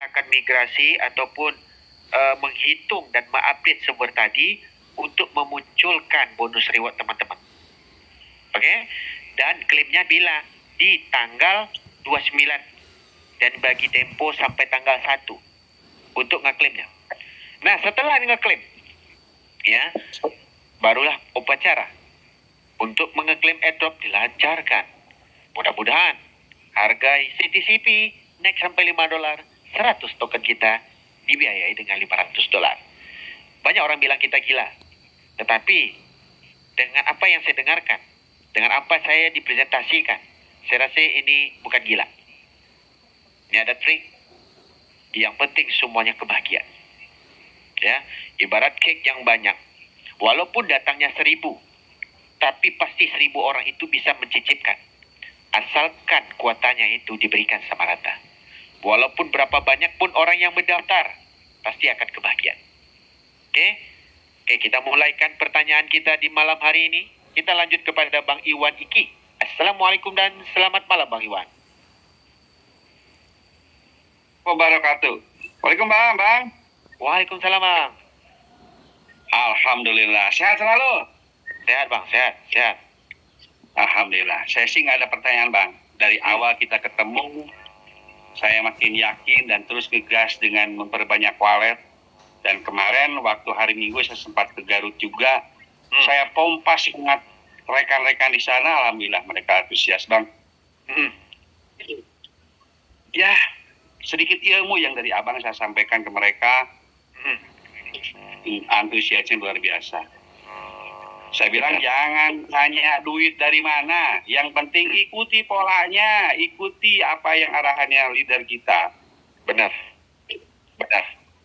akan migrasi ataupun menghitung dan mengupdate server tadi untuk memunculkan bonus reward teman-teman. Okey? Dan klaimnya bila di tanggal 29 dan bagi tempoh sampai tanggal 1 untuk ngeklaimnya. Nah, setelah ngeklaim, ya, barulah upacara untuk mengeklaim airdrop dilancarkan. Mudah-mudahan harga CTCP naik sampai $5, 100 token kita dibiayai dengan $500. Banyak orang bilang kita gila. Tetapi dengan apa yang saya dengarkan, dengan apa saya dipresentasikan, saya rasa ini bukan gila. Ini ada trik. Yang penting semuanya kebahagiaan. Ya, ibarat kek yang banyak. Walaupun datangnya 1,000, tapi pasti 1,000 orang itu bisa mencicipkan. Asalkan kuotanya itu diberikan sama rata. Walaupun berapa banyak pun orang yang mendaftar, pasti akan kebahagiaan. Okey? Okey, kita mulaikan pertanyaan kita di malam hari ini. Kita lanjut kepada Bang Iwan Iki. Assalamualaikum dan selamat malam Bang Iwan. Wabarakatuh. Waalaikumsalam, Bang. Waalaikumsalam, Bang. Alhamdulillah. Sehat selalu? Sehat, Bang. Sehat. Alhamdulillah. Saya sih nggak ada pertanyaan, Bang. Dari awal kita ketemu, saya makin yakin dan terus ngegas dengan memperbanyak wallet. Dan kemarin waktu hari Minggu saya sempat ke Garut juga. Saya pompa semangat rekan-rekan di sana. Alhamdulillah mereka antusias, Bang. Ya, sedikit ilmu yang dari abang saya sampaikan ke mereka. Antusiasnya luar biasa. Saya bilang jangan tanya duit dari mana, yang penting ikuti polanya, ikuti apa yang arahannya leader kita. Benar.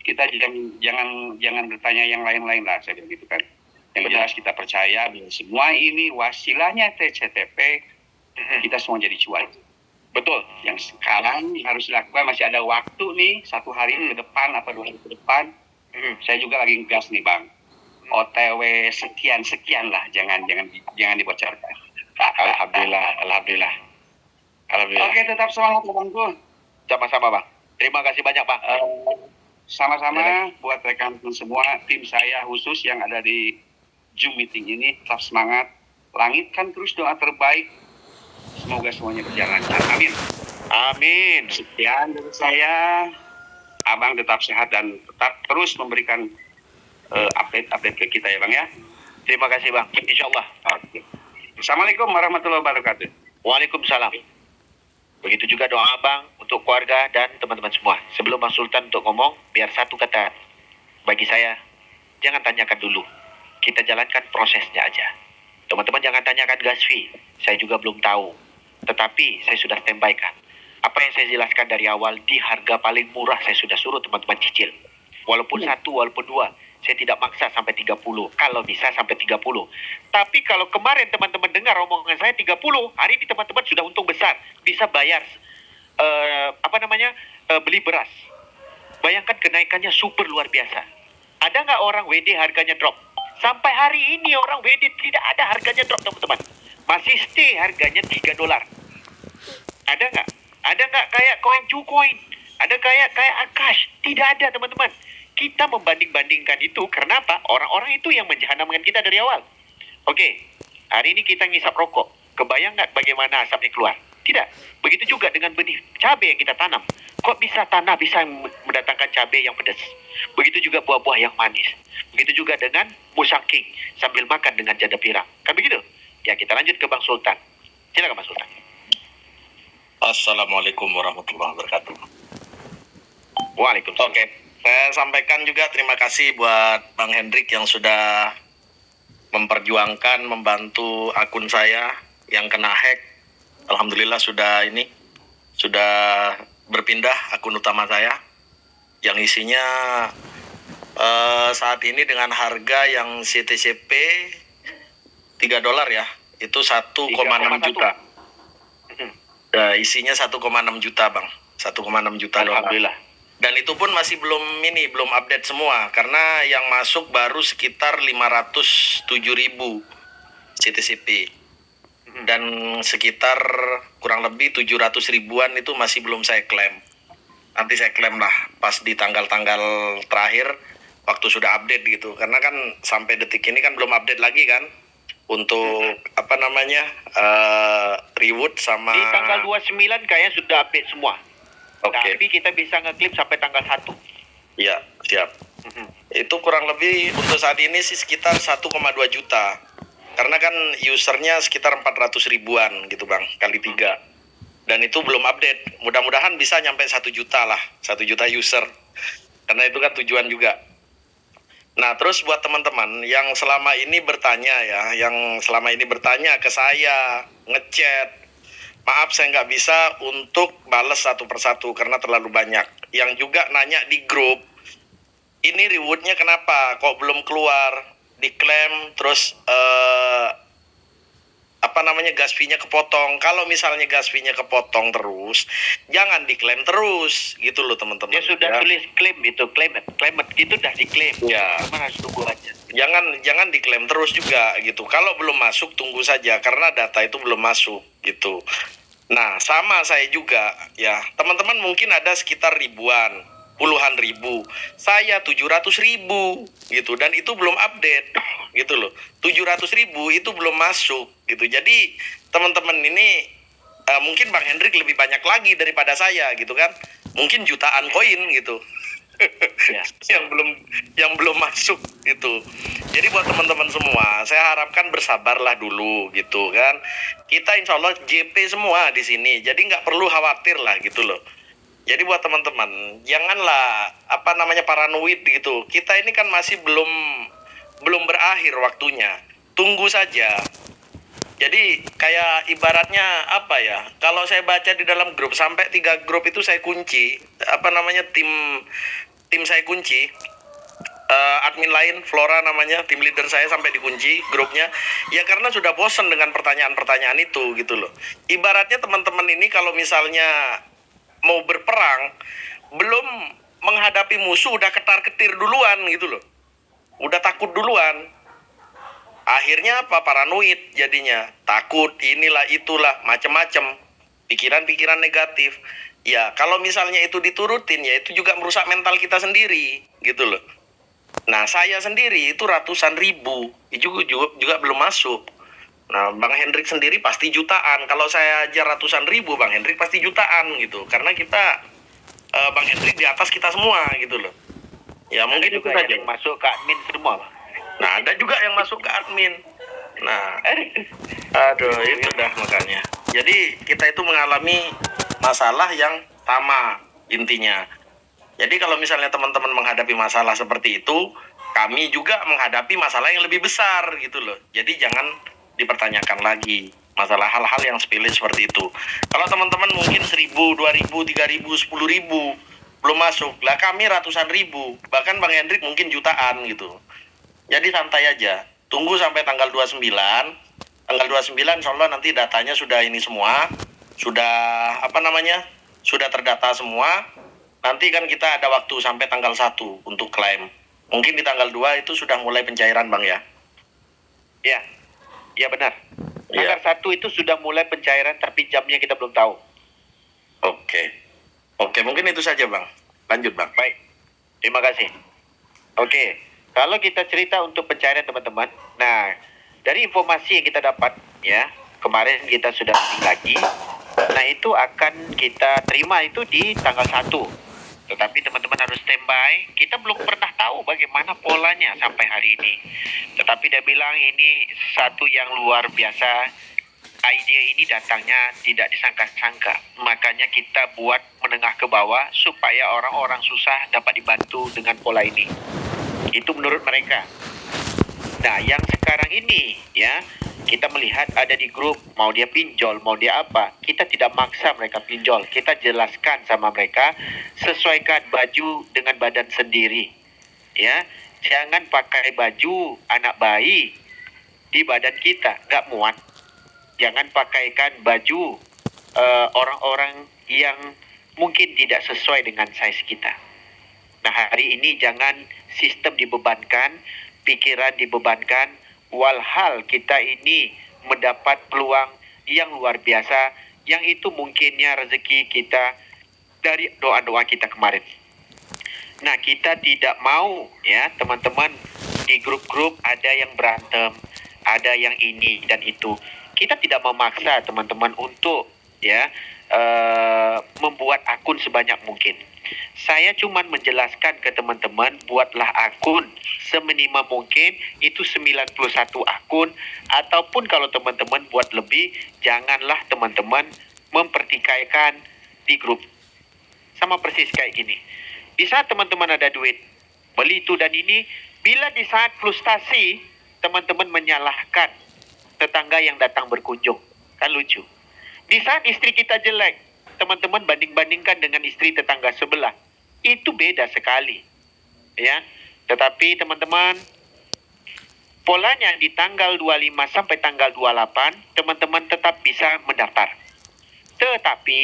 Kita jangan bertanya yang lain-lain lah, saya bilang gitu kan. Yang jelas kita percaya bahwa semua ini wasilahnya TCTP, kita semua jadi cuan. Betul. Yang sekarang harus dilakukan, masih ada waktu nih, 1 hari ke depan atau 2 hari ke depan. Saya juga lagi gas nih, Bang. OTW sekian lah, jangan dibocorkan. Alhamdulillah. Oke, tetap semangat, Bangku. Sama-sama, Bang. Terima kasih banyak, Bang. Sama-sama buat rekan semua, tim saya khusus yang ada di Zoom meeting ini, tetap semangat. Langitkan terus doa terbaik. Semoga semuanya berjalan lancar. Amin. Sekian dari saya. Abang tetap sehat dan tetap terus memberikan update ke kita ya, Bang ya. Terima kasih, Bang. InsyaAllah. Oke. Assalamualaikum warahmatullahi wabarakatuh. Waalaikumsalam. Begitu juga doa Abang untuk keluarga dan teman-teman semua. Sebelum Bang Sultan untuk ngomong, biar satu kata bagi saya, jangan tanyakan dulu. Kita jalankan prosesnya aja. Teman-teman jangan tanyakan gas fee. Saya juga belum tahu. Tetapi saya sudah standby-kan. Apa yang saya jelaskan dari awal, di harga paling murah saya sudah suruh teman-teman cicil. Walaupun 1, walaupun 2. Saya tidak maksa sampai 30. Kalau bisa sampai 30. Tapi kalau kemarin teman-teman dengar omongan saya 30, hari ini teman-teman sudah untung besar. Bisa bayar beli beras. Bayangkan kenaikannya super luar biasa. Ada nggak orang WD harganya drop? Sampai hari ini orang WD tidak ada harganya drop, teman-teman. Masih stay harganya $3. Ada nggak? Ada nggak kayak koin Cucoin? Ada kayak Akash? Tidak ada, teman-teman. Kita membanding-bandingkan itu karena apa? Orang-orang itu yang menjahanamkan kita dari awal. Oke, hari ini kita ngisap rokok. Kebayang nggak bagaimana asapnya keluar? Tidak. Begitu juga dengan benih cabai yang kita tanam. Kok bisa tanah bisa mendatangkan cabai yang pedas? Begitu juga buah-buah yang manis. Begitu juga dengan musang king sambil makan dengan jada pirang. Kan begitu? Ya, kita lanjut ke Bang Sultan. Silakan Bang Sultan. Assalamualaikum warahmatullahi wabarakatuh. Waalaikumsalam. Oke, saya sampaikan juga terima kasih buat Bang Hendrik yang sudah memperjuangkan, membantu akun saya yang kena hack. Alhamdulillah sudah berpindah akun utama saya yang isinya saat ini dengan harga yang CTCP $3 ya, itu 1,6 juta. Isinya 1,6 juta, Bang. 1,6 juta dolar. Alhamdulillah. Dan itu pun masih belum update semua karena yang masuk baru sekitar 507.000 CTCP. Dan sekitar kurang lebih 700 ribuan itu masih belum saya klaim. nanti saya klaim lah pas di tanggal-tanggal terakhir waktu sudah update gitu. Karena kan sampai detik ini kan belum update lagi kan untuk apa namanya reward sama Di tanggal 29 kayaknya sudah update semua. Oke. Tapi kita bisa ngeklaim sampai tanggal 1. Ya, siap. Itu kurang lebih untuk saat ini sih sekitar 1,2 juta. Karena kan usernya sekitar 400 ribuan gitu Bang, kali 3. Dan itu belum update. Mudah-mudahan bisa nyampe 1 juta lah, 1 juta user. Karena itu kan tujuan juga. Nah, terus buat teman-teman yang selama ini bertanya ke saya, ngechat, maaf saya nggak bisa untuk balas satu persatu karena terlalu banyak. Yang juga nanya di grup, ini rewardnya kenapa kok belum keluar, diklaim terus gas fee-nya kepotong. Kalau misalnya gas fee-nya kepotong terus, jangan diklaim terus gitu loh teman-teman. Dia sudah tulis klaim itu, claim it itu udah diklaim. Ya. Cuman harus tunggu aja. Jangan diklaim terus juga gitu. Kalau belum masuk tunggu saja karena data itu belum masuk gitu. Nah, sama saya juga ya. Teman-teman mungkin ada sekitar ribuan, puluhan ribu. Saya 700.000 gitu dan itu belum update gitu loh. 700.000 itu belum masuk gitu. Jadi teman-teman ini mungkin Bang Hendrik lebih banyak lagi daripada saya gitu kan. Mungkin jutaan koin gitu. Ya. yang belum masuk gitu. Jadi buat teman-teman semua, saya harapkan bersabarlah dulu gitu kan. Kita insya Allah JP semua di sini, jadi nggak perlu khawatir lah gitu loh. Jadi buat teman-teman, janganlah paranoid gitu. Kita ini kan masih belum berakhir waktunya. Tunggu saja. Jadi kayak ibaratnya kalau saya baca di dalam grup sampai 3 grup itu saya kunci, tim saya kunci, admin lain Flora namanya, tim leader saya sampai dikunci grupnya, ya karena sudah bosan dengan pertanyaan-pertanyaan itu gitu loh. Ibaratnya teman-teman ini kalau misalnya mau berperang, belum menghadapi musuh udah ketar-ketir duluan gitu loh, udah takut duluan. Akhirnya paranoid jadinya, takut inilah itulah macam-macam, pikiran-pikiran negatif. Ya kalau misalnya itu diturutin ya itu juga merusak mental kita sendiri gitu loh. Nah saya sendiri itu ratusan ribu juga belum masuk. Nah Bang Hendrik sendiri pasti jutaan. Kalau saya aja ratusan ribu, Bang Hendrik pasti jutaan gitu. Karena kita Bang Hendrik di atas kita semua gitu loh. Ya mungkin itu saja. Yang masuk ke admin semua. Nah ada juga yang masuk ke admin. Nah aduh itu dah makanya. Jadi kita itu mengalami masalah yang sama intinya. Jadi kalau misalnya teman-teman menghadapi masalah seperti itu, kami juga menghadapi masalah yang lebih besar gitu loh. Jadi jangan dipertanyakan lagi masalah hal-hal yang sepele seperti itu. Kalau teman-teman mungkin 1.000, 2.000, 3.000, 10.000 belum masuk, lah kami ratusan ribu, bahkan Bang Hendrik mungkin jutaan gitu. Jadi santai aja, tunggu sampai tanggal 29. Tanggal 29 insya Allah nanti datanya sudah ini semua, sudah sudah terdata semua. Nanti kan kita ada waktu sampai tanggal 1 untuk klaim. Mungkin di tanggal 2 itu sudah mulai pencairan Bang ya? Ya benar. Ya. Tanggal 1 itu sudah mulai pencairan tapi jamnya kita belum tahu. Oke, mungkin itu saja Bang. Lanjut Bang. Baik, terima kasih. Oke, kalau kita cerita untuk pencairan teman-teman, nah dari informasi yang kita dapat ya, kemarin kita sudah meeting lagi, nah itu akan kita terima itu di tanggal 1. Tetapi teman-teman harus standby, kita belum pernah tahu bagaimana polanya sampai hari ini. Tetapi dia bilang ini satu yang luar biasa, ide ini datangnya tidak disangka-sangka. Makanya kita buat menengah ke bawah supaya orang-orang susah dapat dibantu dengan pola ini. Itu menurut mereka. Nah, yang sekarang ini ya, kita melihat ada di grup, mau dia pinjol, mau dia apa, kita tidak maksa mereka pinjol. Kita jelaskan sama mereka, sesuaikan baju dengan badan sendiri. Ya, jangan pakai baju anak bayi di badan kita, nggak muat. Jangan pakaikan baju orang-orang yang mungkin tidak sesuai dengan size kita. Nah, hari ini jangan sistem dibebankan, pikiran dibebankan, walhal kita ini mendapat peluang yang luar biasa, yang itu mungkinnya rezeki kita dari doa-doa kita kemarin. Nah, kita tidak mau ya teman-teman, di grup-grup ada yang berantem, ada yang ini dan itu. Kita tidak memaksa teman-teman untuk ya membuat akun sebanyak mungkin. Saya cuma menjelaskan ke teman-teman, buatlah akun seminimum mungkin, itu 91 akun, ataupun kalau teman-teman buat lebih, janganlah teman-teman mempertikaikan di grup. Sama persis kayak gini. Di saat teman-teman ada duit, beli itu dan ini, bila di saat frustasi, teman-teman menyalahkan tetangga yang datang berkunjung. Kan lucu. Di saat istri kita jelek, teman-teman banding-bandingkan dengan istri tetangga sebelah. Itu beda sekali. Ya. Tetapi teman-teman, polanya di tanggal 25 sampai tanggal 28, teman-teman tetap bisa mendaftar. Tetapi,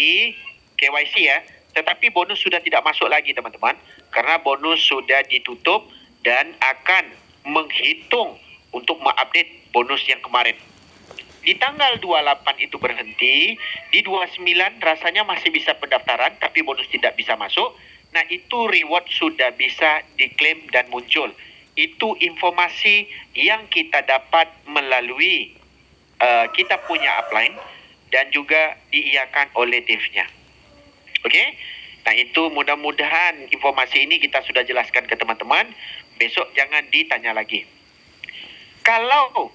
KYC ya, tetapi bonus sudah tidak masuk lagi teman-teman. Karena bonus sudah ditutup dan akan menghitung untuk mengupdate bonus yang kemarin. Di tanggal 28 itu berhenti, di 29 rasanya masih bisa pendaftaran, tapi bonus tidak bisa masuk. Nah, itu reward sudah bisa diklaim dan muncul. Itu informasi yang kita dapat melalui kita punya upline dan juga diiakan oleh devnya. Okey? Nah, itu mudah-mudahan informasi ini kita sudah jelaskan ke teman-teman. Besok jangan ditanya lagi. Kalau,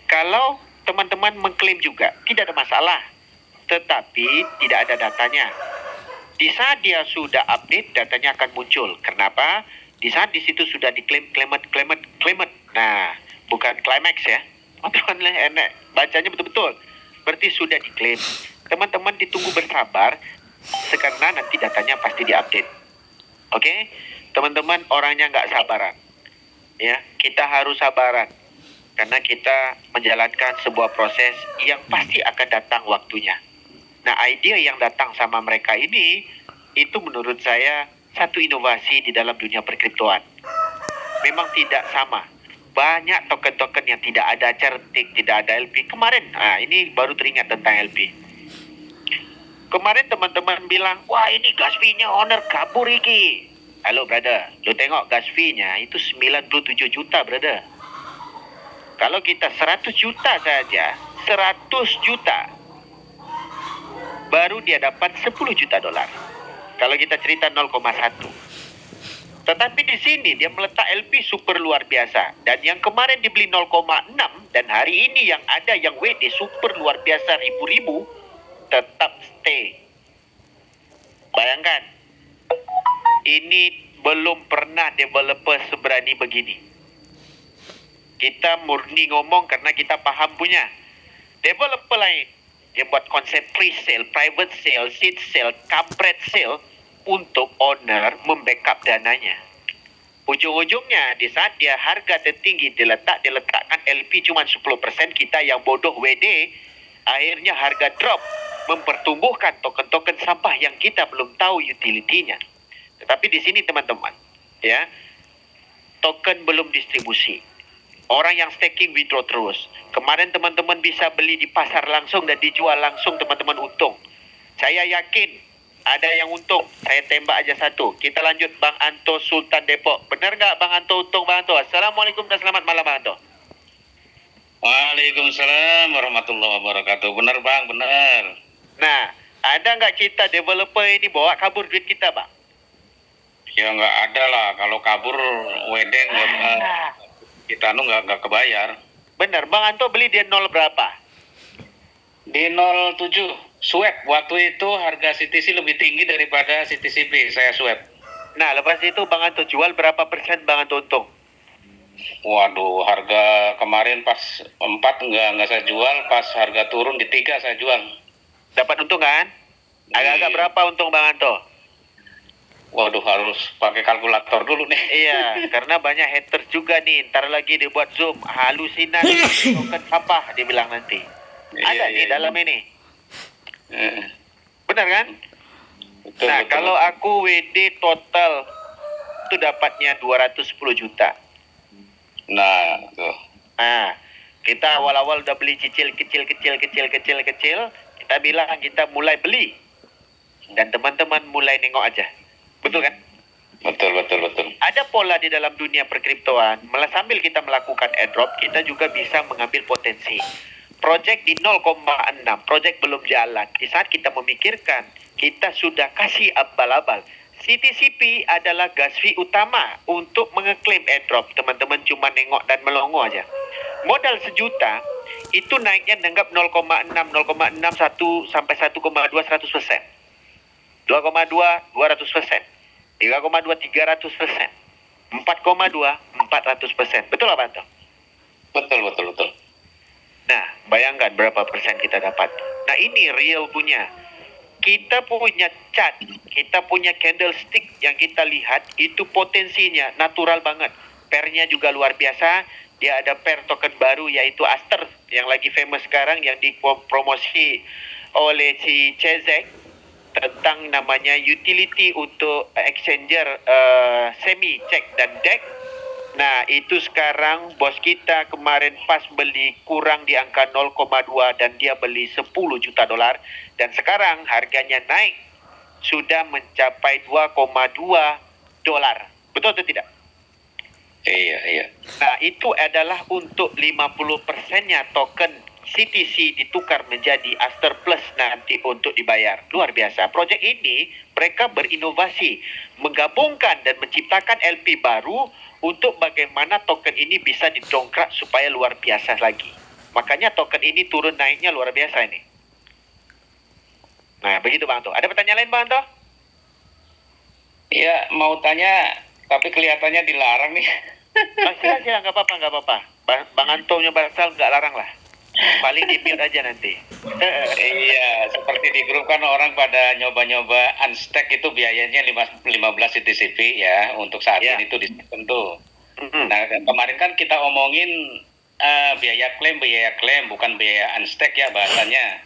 kalau teman-teman mengklaim juga, tidak ada masalah. Tetapi tidak ada datanya. Di saat dia sudah update, datanya akan muncul. Kenapa? Di saat di situ sudah diklaim, claimed. Nah, bukan climax ya. Teman-teman enak, bacanya betul-betul. Berarti sudah diklaim. Teman-teman ditunggu bersabar, karena nanti datanya pasti diupdate. Oke? Teman-teman orangnya nggak sabaran. Ya, kita harus sabaran. Karena kita menjalankan sebuah proses yang pasti akan datang waktunya. Nah, ide yang datang sama mereka ini, itu menurut saya satu inovasi di dalam dunia perkriptoan. Memang tidak sama. Banyak token-token yang tidak ada certik, tidak ada LP. Kemarin, ini baru teringat tentang LP. Kemarin teman-teman bilang, wah ini gas fee-nya owner kabur iki. Halo brother, lu tengok gas fee-nya itu 97 juta brother. Kalau kita 100 juta saja, 100 juta, baru dia dapat 10 juta dolar. Kalau kita cerita 0,1. Tetapi di sini dia meletak LP super luar biasa. Dan yang kemarin dibeli 0,6 dan hari ini yang ada yang WD super luar biasa ribu-ribu, tetap stay. Bayangkan, ini belum pernah developer seberani begini. Kita murni ngomong karena kita paham punya. Developer lain, dia buat konsep pre-sale, private sale, seed sale, kampret sale untuk owner membackup dananya. Ujung-ujungnya, di saat dia harga tertinggi diletakkan LP cuma 10%, kita yang bodoh WD, akhirnya harga drop, mempertumbuhkan token-token sampah yang kita belum tahu utility-nya. Tetapi di sini teman-teman, ya, token belum distribusi. Orang yang staking withdraw terus. Kemarin teman-teman bisa beli di pasar langsung dan dijual langsung, teman-teman untung. Saya yakin ada yang untung. Saya tembak aja satu. Kita lanjut Bang Anto Sultan Depok. Benar nggak Bang Anto untung Bang Anto? Assalamualaikum dan selamat malam Bang Anto. Waalaikumsalam warahmatullahi wabarakatuh. Benar Bang, benar. Nah, ada nggak kita developer ini bawa kabur duit kita Bang? Ya nggak ada lah. Kalau kabur WD kita nggak kebayar. Benar, Bang Anto beli dia 0 berapa? Di 07 swap. Waktu itu harga CTC lebih tinggi daripada CTCP. Saya swap. Nah, lepas itu Bang Anto jual berapa persen Bang Anto untung? Waduh, harga kemarin pas 4 nggak saya jual. Pas harga turun di 3 saya jual. Dapat untung kan? Agak-agak berapa untung Bang Anto? Waduh, harus pakai kalkulator dulu nih. Iya, karena banyak haters juga nih. Ntar lagi dia buat zoom, halusinasi, token sampah, dia bilang nanti. Ada di dalam ini. Benar kan? Betul, Nah, betul. kalau aku WD total itu dapatnya 210 juta. Nah, tuh. Nah, kita awal-awal udah beli cicil kecil. Kita bilang kita mulai beli. dan teman-teman mulai nengok aja. Betul kan? Betul. Ada pola di dalam dunia perkriptoan, sambil kita melakukan airdrop, kita juga bisa mengambil potensi. Projek di 0,6, projek belum jalan. Di saat kita memikirkan, kita sudah kasih abal-abal. CTCP adalah gas fee utama untuk mengeklaim airdrop. Teman-teman cuma nengok dan melongo aja. Modal 1 juta, itu naiknya nanggap 0,6, 0,61 sampai 1,2 100%. 2,2 200%. 3,2 300%. 4,2 400%. Betul apa tuh? Betul. Nah, bayangkan berapa persen kita dapat. Nah, ini real punya. Kita punya chart, kita punya candlestick yang kita lihat, itu potensinya natural banget. Pairnya juga luar biasa. Dia ada pair token baru yaitu Aster yang lagi famous sekarang, yang dipromosi oleh si Chezek, tentang namanya utility untuk exchanger semi check dan deck. Nah, itu sekarang bos kita kemarin pas beli kurang di angka 0,2 dan dia beli 10 juta dolar, dan sekarang harganya naik sudah mencapai 2,2 dolar. Betul atau tidak? Iya. Nah, itu adalah untuk 50%-nya token CTC ditukar menjadi Aster Plus nanti untuk dibayar. Luar biasa. Projek ini mereka berinovasi, menggabungkan dan menciptakan LP baru untuk bagaimana token ini bisa didongkrak supaya luar biasa lagi. Makanya token ini turun naiknya luar biasa ini. Nah, begitu Bang Anto. Ada pertanyaan lain Bang Anto? Iya, mau tanya, tapi kelihatannya dilarang nih. Silakan, nggak apa-apa. Bang Anto nya Barsal nggak larang lah. Paling di mute aja nanti. Iya, seperti di grup kan orang pada nyoba-nyoba unstack itu biayanya 15 CTCP ya, untuk saat Ya. ini itu di sistem tuh. Nah, kemarin kan kita omongin biaya klaim, bukan biaya unstack ya bahasanya.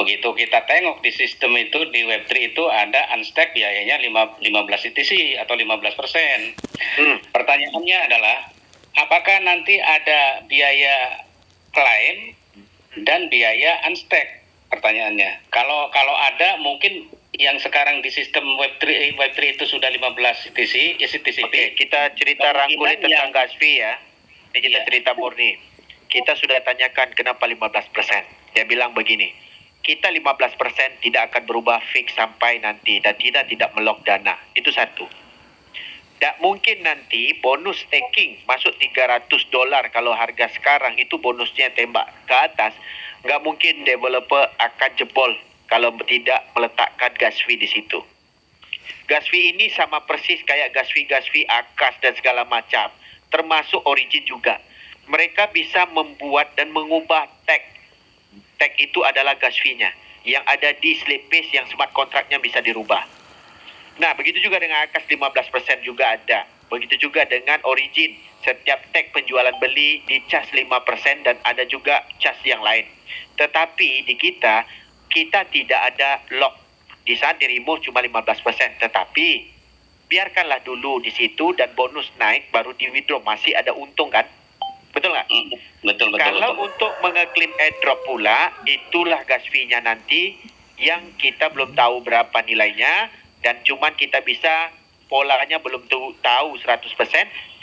Begitu kita tengok di sistem itu, di Web3 itu ada unstack biayanya 15 CTC atau 15%. Pertanyaannya adalah, apakah nanti ada biaya klaim dan biaya unstack? Pertanyaannya. Kalau ada, mungkin yang sekarang di sistem Web3 itu sudah 15 CTC, ya CTCP. Oke, kita cerita rangkuli tentang gas fee ya. Ini kita cerita murni. Kita sudah tanyakan kenapa 15%. Dia bilang begini, kita 15% tidak akan berubah fix sampai nanti dan tidak melok dana. Itu satu. Tak mungkin nanti bonus staking masuk 300 dolar kalau harga sekarang itu bonusnya tembak ke atas. Nggak mungkin developer akan jebol kalau tidak meletakkan gas fee di situ. Gas fee ini sama persis kayak gas fee Akas dan segala macam. Termasuk Origin juga. Mereka bisa membuat dan mengubah tag. Tag itu adalah gas fee-nya. Yang ada di Slippage yang smart contract-nya bisa dirubah. Nah, begitu juga dengan Akas 15% juga ada. Begitu juga dengan Origin. Setiap tag penjualan beli dicas 5% dan ada juga cas yang lain. Tetapi di kita tidak ada lock. Di saat di-remove cuma 15%. Tetapi biarkanlah dulu di situ dan bonus naik baru di-withdraw. Masih ada untung kan? Betul nggak? Betul. Kalau untuk mengeklaim airdrop pula, itulah gas fee-nya nanti yang kita belum tahu berapa nilainya dan cuman kita bisa polanya belum tahu 100%,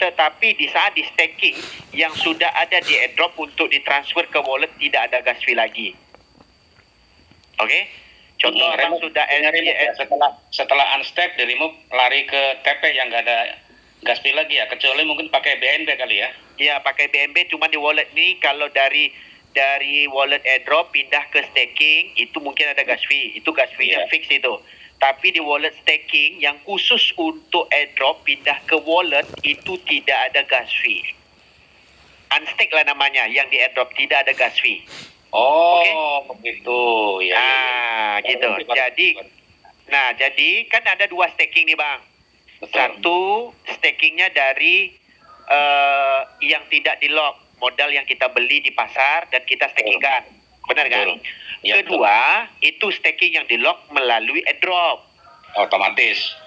tetapi di saat di staking yang sudah ada di airdrop untuk ditransfer ke wallet tidak ada gas fee lagi. Oke? Contoh orang sudah setelah unstack di remove lari ke TP yang nggak ada gas fee lagi ya, kecuali mungkin pakai BNB kali ya. Ya, pakai BNB cuma di wallet nih kalau dari wallet airdrop pindah ke staking itu mungkin ada gas fee. Itu gas fee-nya fix itu. Tapi di wallet staking yang khusus untuk airdrop pindah ke wallet itu tidak ada gas fee. Unstack lah namanya, yang di airdrop tidak ada gas fee. Oh, begitu. Ya. Gitu. Jadi kan ada 2 staking nih, Bang. Betul. Satu, stakingnya dari yang tidak di lock, modal yang kita beli di pasar dan kita stakingkan. Benar kan? Ya, Kedua, itu staking yang di lock melalui airdrop. Otomatis.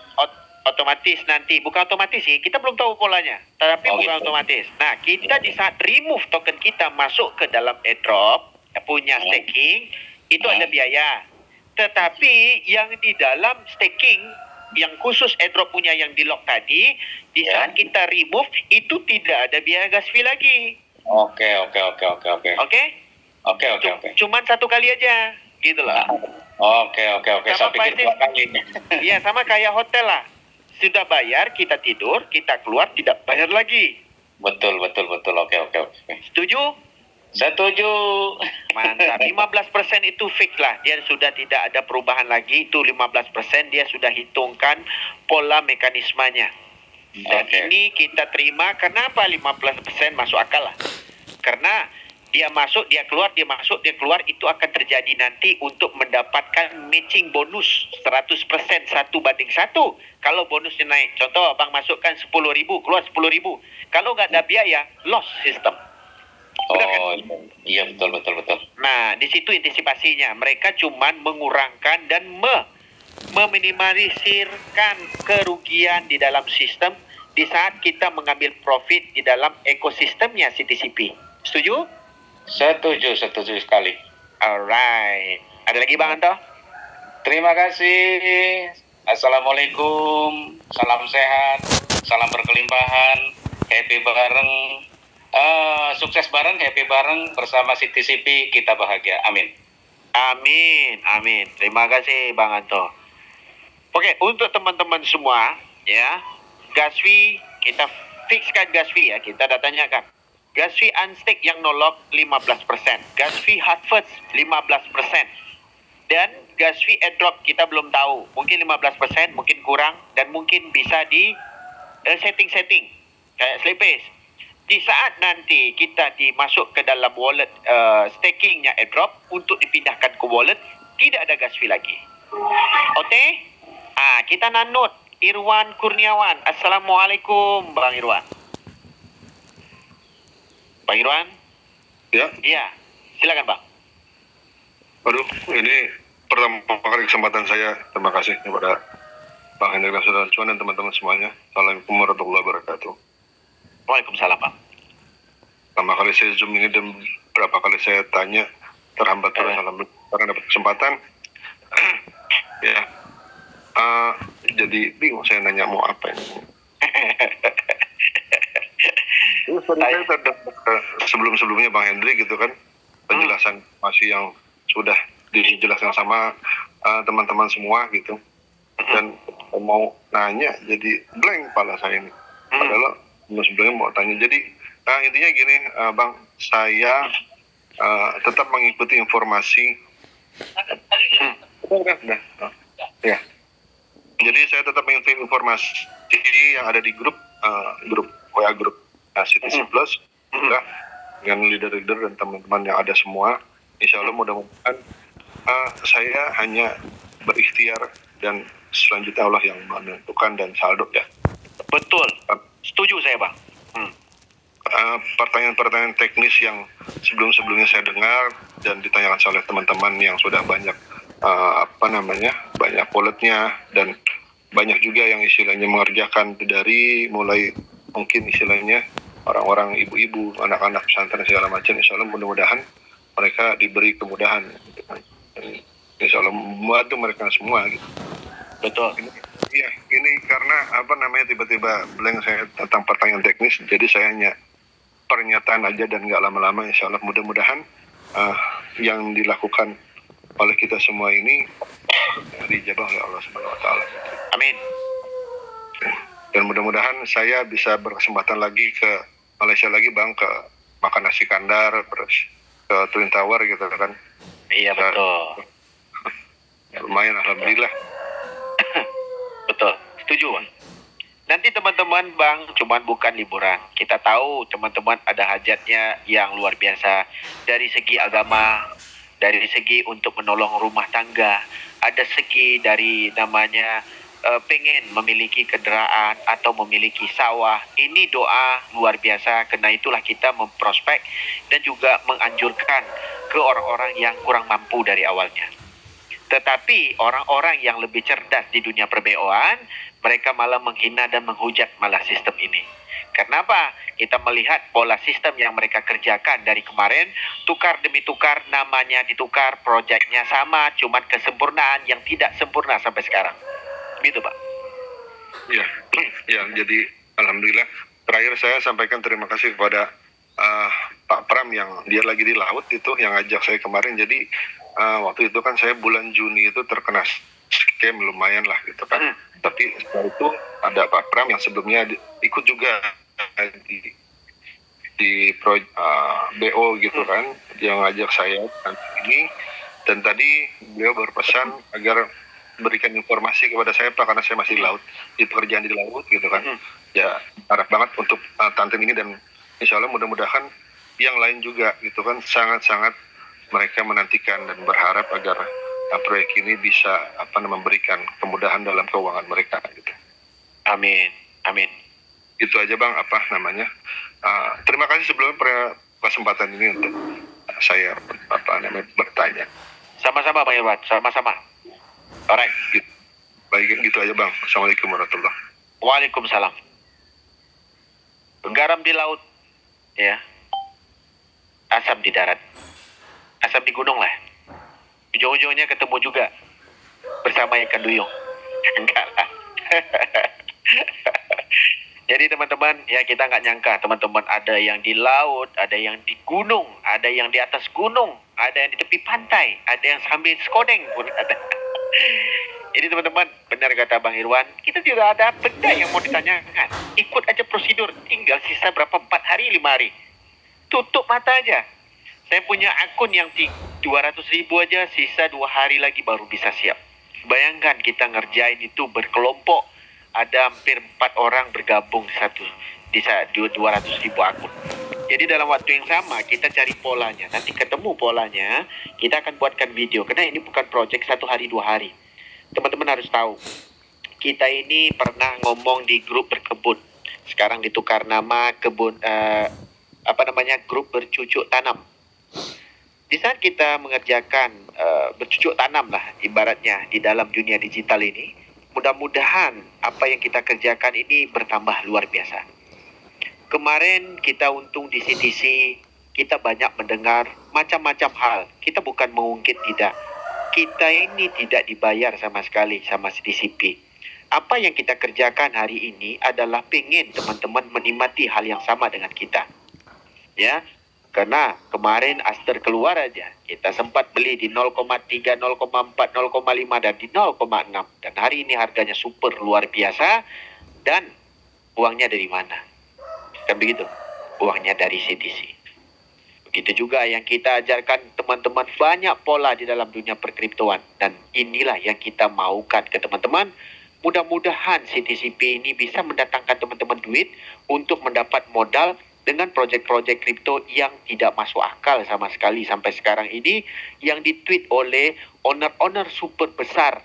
Otomatis nanti, bukan otomatis sih, kita belum tahu polanya, tapi bukan otomatis. Nah, kita di saat remove token kita masuk ke dalam airdrop, punya staking, itu ada biaya. Tetapi yang di dalam staking, yang khusus airdrop punya yang di lock tadi, di Ya. saat kita remove, itu tidak ada biaya gas fee lagi. Oke. Oke? Cuman satu kali aja. Gitu loh. Oke. Saya Sama pikir Pak 2 kali. Iya, sama kayak hotel lah. Sudah bayar, kita tidur, kita keluar, tidak bayar lagi. Betul. Oke. Setuju? Setuju. Mantap. 15% itu fix lah. Dia sudah tidak ada perubahan lagi. Itu 15% dia sudah hitungkan pola mekanismenya. Dan Oke. ini kita terima. Kenapa 15% masuk akal lah? Karena dia masuk, dia keluar, dia masuk, dia keluar. Itu akan terjadi nanti untuk mendapatkan matching bonus 100% 1:1. Kalau bonusnya naik. Contoh, abang masukkan 10.000, keluar 10.000. Kalau nggak ada biaya, loss system. Benar kan? Oh, iya betul. Nah, di situ antisipasinya. Mereka cuman mengurangkan dan meminimalisirkan kerugian di dalam sistem di saat kita mengambil profit di dalam ekosistemnya CTCP. Setuju? Setuju sekali. Alright. Ada lagi Bang Anto? Terima kasih. Assalamualaikum. Salam sehat. Salam berkelimpahan. Happy bareng. Sukses bareng, happy bareng bersama CTCP. Kita bahagia. Amin. Amin. Terima kasih Bang Anto. Oke, untuk teman-teman semua, ya, gas fee, kita fixkan gas fee ya, kita dah tanyakan. Gas fee unstake yang nolok 15%, gas fee Harvest 15%, dan gas fee airdrop kita belum tahu, mungkin 15%, mungkin kurang, dan mungkin bisa di setting-setting, kayak slippage. Di saat nanti kita dimasuk ke dalam wallet stakingnya airdrop untuk dipindahkan ke wallet, tidak ada gas fee lagi. Oke? Kita nanut Irwan Kurniawan. Assalamualaikum Bang Irwan. Bang Irwan? Ya, Iya. Silakan Bang. aduh, ini pertama kali kesempatan saya. Terima kasih kepada Bang Hendrik dan Cuan dan teman-teman semuanya. Assalamualaikum warahmatullahi wabarakatuh. Waalaikumsalam Bang. Pertama kali saya Zoom ini dan berapa kali saya tanya terhambat terus. Alhamdulillah sekarang dapat kesempatan. Ya, jadi bingung saya nanya mau apa ini. Terus tadi saya terdapat sebelum-sebelumnya Bang Hendrik gitu kan, penjelasan masih yang sudah dijelaskan sama teman-teman semua gitu. Dan mau nanya jadi blank kepala saya ini. Padahal sebelumnya mau tanya. Jadi intinya gini Bang, saya tetap mengikuti informasi. Udah. Ya. Jadi saya tetap mengikuti informasi yang ada di grup WA grup CTC Plus dengan leader-leader dan teman-teman yang ada semua. Insya Allah mudah-mudahan saya hanya berikhtiar dan selanjutnya Allah yang menentukan dan saldo ya. Betul. Setuju saya Bang. Pertanyaan-pertanyaan teknis yang sebelum-sebelumnya saya dengar dan ditanyakan oleh teman-teman yang sudah banyak banyak walletnya dan banyak juga yang istilahnya mengerjakan dari mulai mungkin istilahnya orang-orang ibu-ibu, anak-anak pesantren segala macam. Insya Allah mudah-mudahan mereka diberi kemudahan gitu kan. Dan insya Allah membantu mereka semua gitu. Betul. Iya, ini karena tiba-tiba blank saya tentang pertanyaan teknis, jadi saya hanya pernyataan aja dan nggak lama-lama. Insya Allah mudah-mudahan yang dilakukan oleh kita semua ini dijabah oleh Allah Subhanahu Wa Taala. Amin. Dan mudah-mudahan saya bisa berkesempatan lagi ke Malaysia lagi Bang, ke makan nasi kandar, terus ke Twin Tower gitu kan. Iya betul. Lumayan alhamdulillah. Betul. Setuju Bang. Nanti teman-teman Bang, cuman bukan liburan. Kita tahu teman-teman ada hajatnya yang luar biasa dari segi agama, dari segi untuk menolong rumah tangga, ada segi dari namanya pengen memiliki kendaraan atau memiliki sawah. Ini doa luar biasa, karena itulah kita memprospek dan juga menganjurkan ke orang-orang yang kurang mampu dari awalnya. Tetapi orang-orang yang lebih cerdas di dunia per-BO-an, mereka malah menghina dan menghujat malah sistem ini. Kenapa? Kita melihat pola sistem yang mereka kerjakan dari kemarin, tukar demi tukar, namanya ditukar, proyeknya sama, cuman kesempurnaan yang tidak sempurna sampai sekarang. Gitu, Pak. Ya, ya. Jadi alhamdulillah. Terakhir saya sampaikan terima kasih kepada Pak Pram yang dia lagi di laut itu, yang ajak saya kemarin. Jadi waktu itu kan saya bulan Juni itu terkena scam lumayan lah gitu kan. Tapi setelah itu ada Pak Pram yang sebelumnya ikut juga di BO gitu kan, yang ngajak saya ini. Dan tadi beliau berpesan agar berikan informasi kepada saya Pak, karena saya masih di laut, di pekerjaan di laut gitu kan. Ya harap banget untuk Tanten ini, dan insya Allah mudah-mudahan yang lain juga gitu kan, sangat-sangat mereka menantikan dan berharap agar proyek ini bisa memberikan kemudahan dalam keuangan mereka gitu. Amin, amin. Itu aja Bang, terima kasih sebelumnya kesempatan ini untuk saya bertanya. Sama-sama Bang Irwan, sama-sama. Alright. Gitu. Baik, gitu aja Bang. Assalamualaikum warahmatullahi wabarakatuh. Waalaikumsalam. Garam di laut, ya. Asap di darat. Asap di gunung lah. Ujung-ujungnya ketemu juga bersama ikan duyung. Enggak lah. Jadi teman-teman, ya kita nggak nyangka teman-teman, ada yang di laut, ada yang di gunung, ada yang di atas gunung, ada yang di tepi pantai, ada yang sambil skodeng pun ada. Jadi teman-teman, benar kata Bang Irwan, kita tidak ada benda yang mau ditanyakan. Ikut aja prosedur, tinggal sisa berapa, 4 hari, 5 hari. Tutup mata aja. Saya punya akun yang 200.000 aja, sisa 2 hari lagi baru bisa siap. Bayangkan kita ngerjain itu berkelompok, ada hampir 4 orang bergabung di 200.000 akun. Jadi dalam waktu yang sama kita cari polanya. Nanti ketemu polanya, kita akan buatkan video. Karena ini bukan project 1 hari 2 hari. Teman-teman harus tahu, kita ini pernah ngomong di grup berkebun. Sekarang ditukar nama kebun grup bercucuk tanam. Di saat kita mengerjakan bercucuk tanam lah ibaratnya di dalam dunia digital ini, mudah-mudahan apa yang kita kerjakan ini bertambah luar biasa. Kemarin kita untung di CTC, kita banyak mendengar macam-macam hal. Kita bukan mengungkit, tidak. Kita ini tidak dibayar sama sekali sama CTCP. Apa yang kita kerjakan hari ini adalah pengen teman-teman menikmati hal yang sama dengan kita. Ya, karena kemarin Aster keluar aja, kita sempat beli di 0,3, 0,4, 0,5 dan di 0,6. Dan hari ini harganya super luar biasa. Dan uangnya dari mana? Kan begitu, uangnya dari CTC. Begitu juga yang kita ajarkan teman-teman, banyak pola di dalam dunia perkriptoan. Dan inilah yang kita maukan ke teman-teman. Mudah-mudahan CTCP ini bisa mendatangkan teman-teman duit untuk mendapat modal dengan proyek-proyek kripto yang tidak masuk akal sama sekali sampai sekarang ini, yang ditweet oleh owner-owner super besar.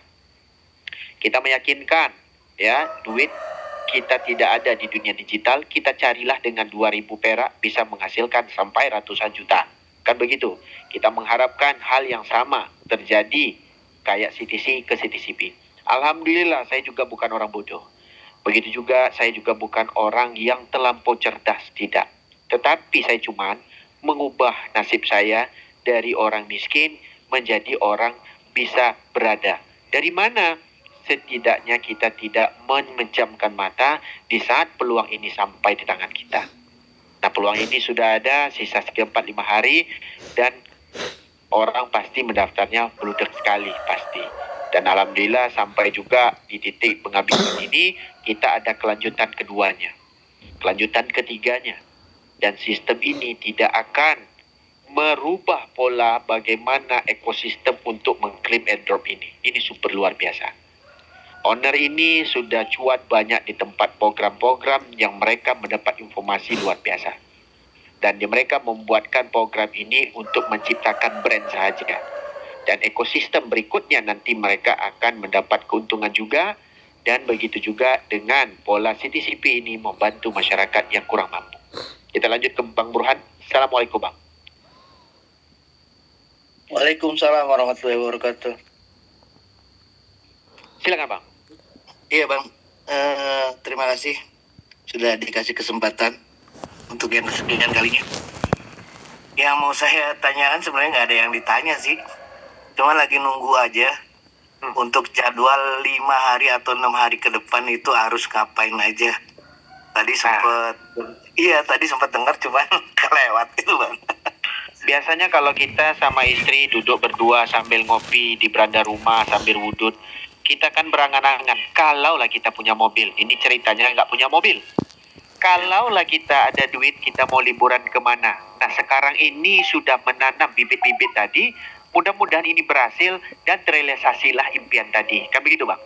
Kita meyakinkan, ya, duit kita tidak ada di dunia digital, kita carilah dengan 2.000 perak bisa menghasilkan sampai ratusan juta. Kan begitu. Kita mengharapkan hal yang sama terjadi kayak CTC ke CTCP. Alhamdulillah saya juga bukan orang bodoh. Begitu juga saya juga bukan orang yang terlampau cerdas, tidak. Tetapi saya cuma mengubah nasib saya dari orang miskin menjadi orang bisa berada. Dari mana? Setidaknya kita tidak memejamkan mata di saat peluang ini sampai di tangan kita. Nah, peluang ini sudah ada, sisa 3-4-5 hari, dan orang pasti mendaftarnya meludak sekali, pasti. Dan alhamdulillah sampai juga di titik penghabisan ini, kita ada kelanjutan keduanya. Kelanjutan ketiganya. Dan sistem ini tidak akan merubah pola bagaimana ekosistem untuk mengklaim airdrop ini. Ini super luar biasa. Owner ini sudah cuat banyak di tempat program-program yang mereka mendapat informasi luar biasa. Dan mereka membuatkan program ini untuk menciptakan brand sahaja. Dan ekosistem berikutnya nanti mereka akan mendapat keuntungan juga. Dan begitu juga dengan pola CTCP ini membantu masyarakat yang kurang mampu. Kita lanjut ke Bang Burhan. Assalamualaikum Bang. Waalaikumsalam warahmatullahi wabarakatuh. Silakan Bang. Iya Bang, terima kasih sudah dikasih kesempatan untuk yang kesekian kalinya. Yang mau saya tanyakan sebenarnya nggak ada yang ditanya sih, cuma lagi nunggu aja untuk jadwal 5 hari atau 6 hari ke depan itu harus ngapain aja. Tadi sempat dengar cuman kelewat itu Bang. Biasanya kalau kita sama istri duduk berdua sambil ngopi di beranda rumah sambil wudud, kita kan berangan-angan, kalaulah kita punya mobil, ini ceritanya nggak punya mobil. Kalaulah kita ada duit, kita mau liburan kemana? Nah sekarang ini sudah menanam bibit-bibit tadi, mudah-mudahan ini berhasil dan terrealisasilah impian tadi. Kan begitu Bang?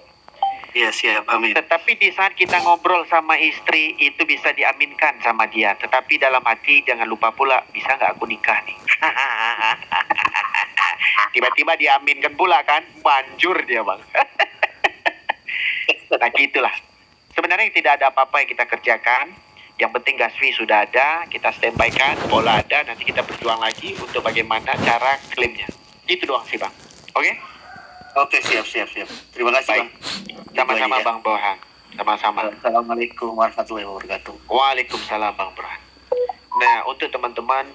Iya siap, amin. Tetapi di saat kita ngobrol sama istri, itu bisa diaminkan sama dia. Tetapi dalam hati jangan lupa pula, bisa nggak aku nikah nih? Tiba-tiba diaminkan pula kan, manjur dia Bang. Nah gitulah. Sebenarnya tidak ada apa-apa yang kita kerjakan. Yang penting gas fee sudah ada, kita standby-kan, bola ada, nanti kita berjuang lagi untuk bagaimana cara klaimnya. Itu doang sih Bang. Oke? Oke, siap. Terima kasih Baik. Bang. Sama-sama Itu aja. Bang Bohan. Sama-sama. Assalamualaikum warahmatullahi wabarakatuh. Waalaikumsalam Bang Burhan. Nah, untuk teman-teman,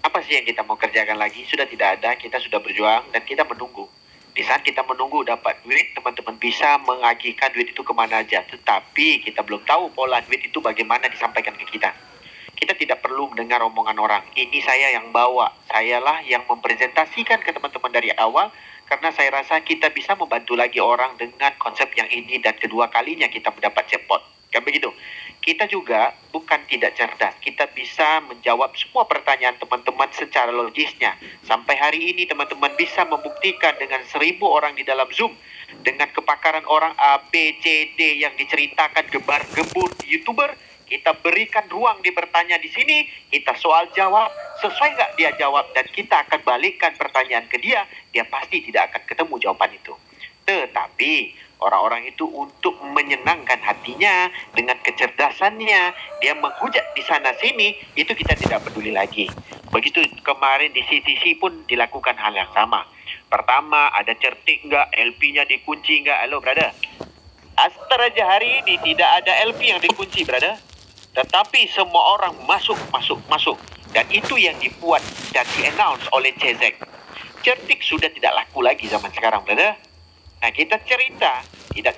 apa sih yang kita mau kerjakan lagi? Sudah tidak ada, kita sudah berjuang dan kita menunggu. Di saat kita menunggu dapat duit, teman-teman bisa mengagihkan duit itu kemana aja. Tetapi kita belum tahu pola duit itu bagaimana disampaikan ke kita. Kita tidak perlu mendengar omongan orang. Ini saya yang bawa, sayalah yang mempresentasikan ke teman-teman dari awal. Karena saya rasa kita bisa membantu lagi orang dengan konsep yang ini dan kedua kalinya kita mendapat jackpot. Kan begitu? Kita juga bukan tidak cerdas. Kita bisa menjawab semua pertanyaan teman-teman secara logisnya. Sampai hari ini teman-teman bisa membuktikan dengan 1.000 orang di dalam Zoom. Dengan kepakaran orang A, B, C, D yang diceritakan gebar-gebur di YouTuber. Kita berikan ruang dia bertanya di sini, kita soal jawab, sesuai nggak dia jawab, dan kita akan balikkan pertanyaan ke dia, dia pasti tidak akan ketemu jawaban itu. Tetapi orang-orang itu untuk menyenangkan hatinya dengan kecerdasannya, dia menghujat di sana sini, itu kita tidak peduli lagi. Begitu kemarin di CTC pun dilakukan hal yang sama. Pertama, ada certik nggak, LP-nya dikunci nggak, halo brother. Astar aja hari ini tidak ada LP yang dikunci brother. Tetapi semua orang masuk. Dan itu yang dibuat dan di-announce oleh CZ. Certik sudah tidak laku lagi zaman sekarang, brother. Nah, kita tidak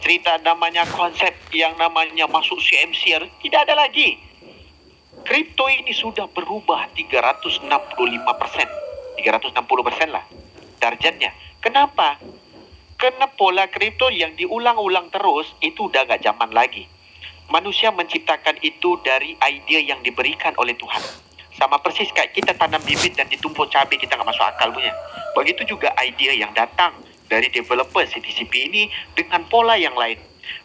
cerita namanya konsep yang namanya masuk CMC, tidak ada lagi. Kripto ini sudah berubah 365%. 360% lah darjatnya. Kenapa? Karena pola kripto yang diulang-ulang terus itu udah gak zaman lagi. Manusia menciptakan itu dari ide yang diberikan oleh Tuhan. Sama persis kayak kita tanam bibit dan ditumpuk cabai, kita nggak masuk akal punya. Begitu juga ide yang datang dari developer CTCP ini dengan pola yang lain.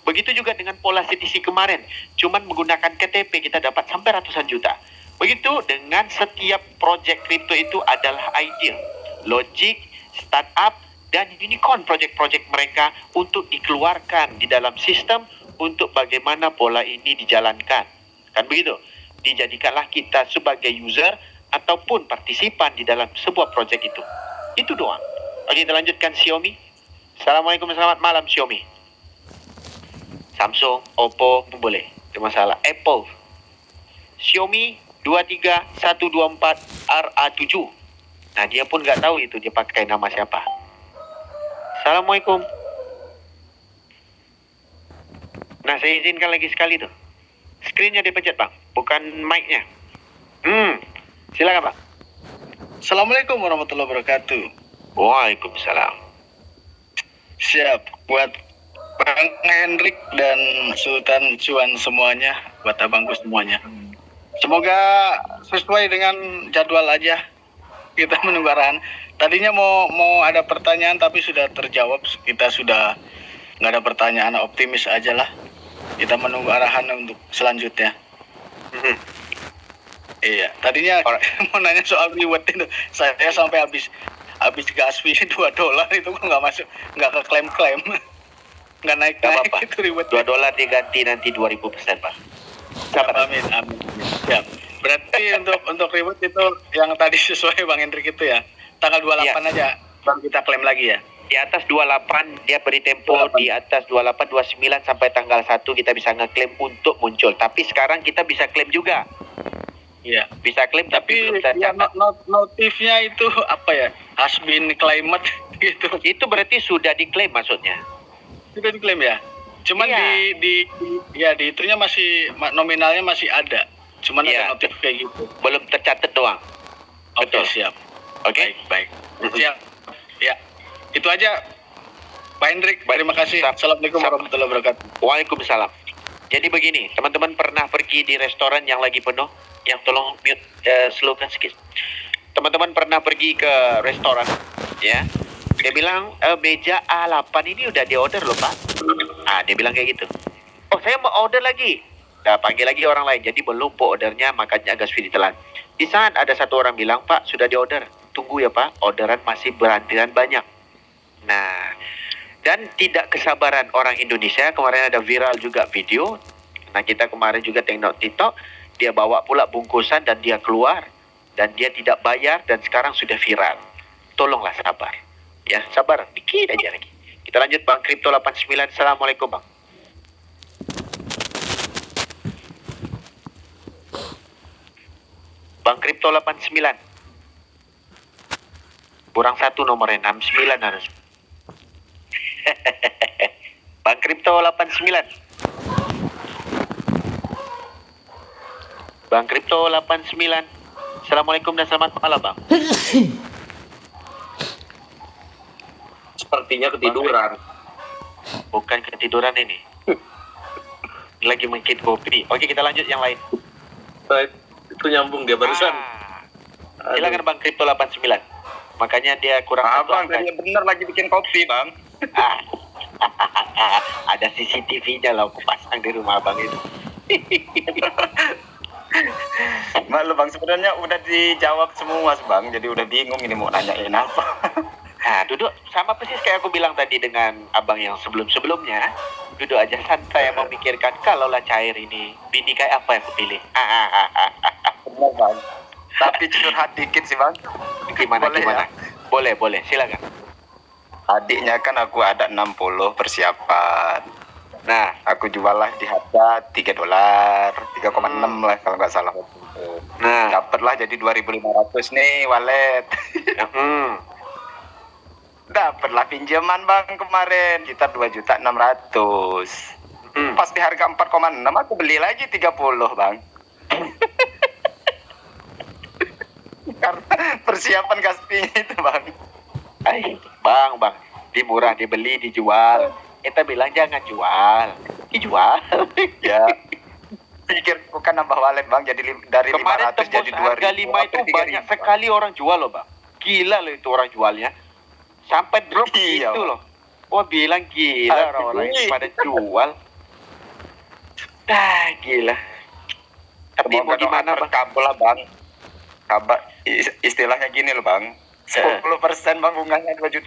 Begitu juga dengan pola CTC kemarin. Cuman menggunakan KTP kita dapat sampai ratusan juta. Begitu dengan setiap project kripto itu adalah ide, logik, startup, dan unicorn project-project mereka untuk dikeluarkan di dalam sistem untuk bagaimana pola ini dijalankan. Kan begitu? Dijadikanlah kita sebagai user ataupun partisipan di dalam sebuah project itu. Itu doang. Oke, kita lanjutkan Xiaomi. Assalamualaikum, selamat malam Xiaomi. Samsung, Oppo, boleh. Tidak masalah. Apple. Xiaomi 23124 RA7. Nah, dia pun nggak tahu itu dia pakai nama siapa. Assalamualaikum. Nah, saya izinkan lagi sekali tuh. Screen-nya dipencet, Bang. Bukan mic-nya. Silakan, Bang. Assalamualaikum warahmatullahi wabarakatuh. Waalaikumsalam. Siap buat Bang Hendrik dan Sultan Cuan semuanya, buat abangku semuanya. Semoga sesuai dengan jadwal aja. Kita menunggu arahan. Tadinya mau ada pertanyaan tapi sudah terjawab. Kita sudah nggak ada pertanyaan, optimis aja lah. Kita menunggu arahan untuk selanjutnya. Iya, tadinya mau nanya soal reward itu. Saya sampai habis gas fee $2 itu nggak masuk, nggak ke klaim, nggak naik apa-apa. itu reward. $2 diganti nanti 2000%, Pak. Sabar. Amin. Siap. Berarti untuk reward itu yang tadi sesuai Bang Hendrik itu ya, tanggal 28 aja baru kita klaim lagi ya. Di atas 28 dia beri tempo di atas 28 29 sampai tanggal 1 kita bisa ngeklaim untuk muncul. Tapi sekarang kita bisa klaim juga. Iya. Bisa klaim tapi belum Ya, tercatat. notifnya itu apa ya? Has been claimed gitu. Itu berarti sudah diklaim maksudnya. Sudah diklaim ya? Cuman Iya. di itunya masih nominalnya masih ada. Cuman Iya. ada notif kayak gitu. Belum tercatat doang. Oke, Betul. siap. Oke. Baik. Siap. Ya. Itu aja. Pak Hendrik, Baik. terima kasih. Assalamualaikum Sama. warahmatullahi wabarakatuh. Waalaikumsalam. Jadi begini, teman-teman pernah pergi di restoran yang lagi penuh? Yang tolong mute slowkan sedikit. Teman-teman pernah pergi ke restoran, ya? Dia bilang meja A8 ini udah di-order loh Pak. Dia bilang kayak gitu. Oh saya mau order lagi. Nah, panggil lagi orang lain. Jadi melumpuk ordernya, makanya agak sedikit ditelan. Di saat ada satu orang bilang, Pak sudah di-order. Tunggu ya Pak, orderan masih berantian banyak. Nah, dan tidak kesabaran orang Indonesia. Kemarin ada viral juga video. Nah kita kemarin juga tengok TikTok. Dia bawa pula bungkusan dan dia keluar. Dan dia tidak bayar dan sekarang sudah viral. Tolonglah sabar. Ya, sabar. Dikit aja lagi. Kita lanjut Bang Kripto 89. Assalamualaikum Bang. Bang Kripto 89. Kurang satu nomornya, 69 harus. Bang Kripto 89. Bang Kripto 89. Assalamualaikum dan selamat malam Bang. Sepertinya ketiduran. Bukan ketiduran ini. Lagi mengkit kopi. Oke kita lanjut yang lain. Baik, itu nyambung dia barusan. Silakan Bang Kripto 89. Makanya dia kurang satu Abang angka. tadi bener lagi bikin kopi, Bang. Ada CCTV-nya lah aku pasang di rumah abang itu. Malu Bang, sebenarnya udah dijawab semua, Bang. Jadi udah bingung ini mau nanyain apa. Nah, duduk sama persis kayak aku bilang tadi dengan abang yang sebelum-sebelumnya. Duduk aja santai memikirkan kalaulah cair ini, bini kayak apa yang aku pilih. Bener, Bang. Tapi curhat dikit sih, Bang. Gimana? Boleh Gimana? ya? Boleh, silakan. Adiknya kan aku ada 60 persiapan. Nah, Aku jual lah di harga $3, 3,6 lah kalau nggak salah. nah, Dapatlah jadi 2.500 nih walet. Dapatlah pinjaman Bang kemarin kita 2.600.000. Pas di harga 4,6 aku beli lagi 30 Bang. Karena persiapan gastinya itu Bang. bang, dimurah, dibeli, dijual. Kita bilang jangan jual, dijual. Ya. Pikir bukan nambah walet Bang, jadi dari Kemarin 500 jadi tembus harga 2.000. 5 itu banyak sekali orang jual loh bang. Gila loh itu orang jualnya. Sampai drop Iya, gitu Bang. loh. Wah bilang gila Aduh. orang-orang ini pada jual. Gila. Tapi mau gimana bang? Kabel lah Bang. Kabar istilahnya gini loh Bang. 10% Bang bunganya 2.600.000